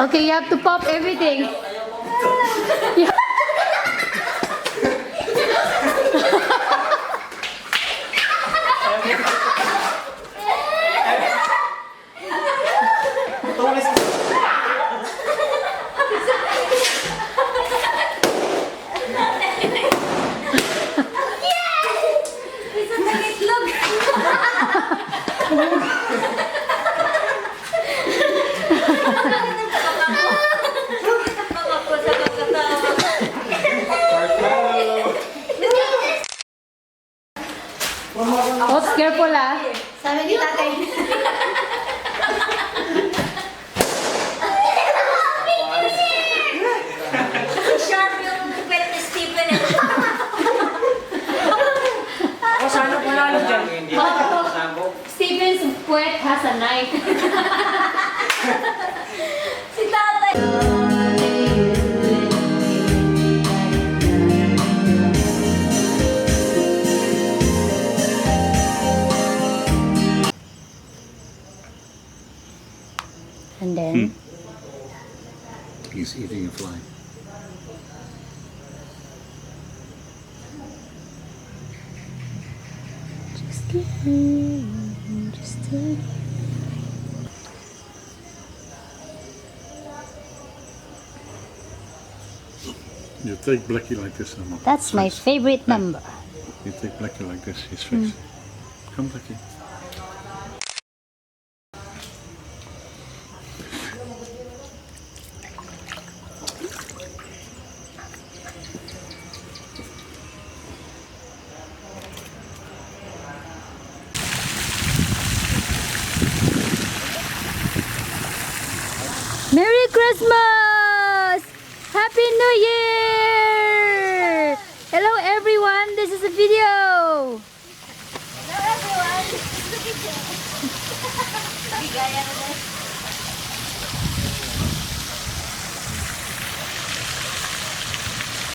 Okay, you have to pop everything. Yeah. Oops, careful ah. Sabi ni tatay. Sharp yung pet ni Stephen. Sana po lalo dyan. Stephen's puwet has a knife. Si tatay. And then, He's eating a fly. You take Blackie like this, Emma. that's my favorite number. You take Blackie like this, his face. Come, Blackie. Merry Christmas! Happy New Year! Hello everyone, this is a video.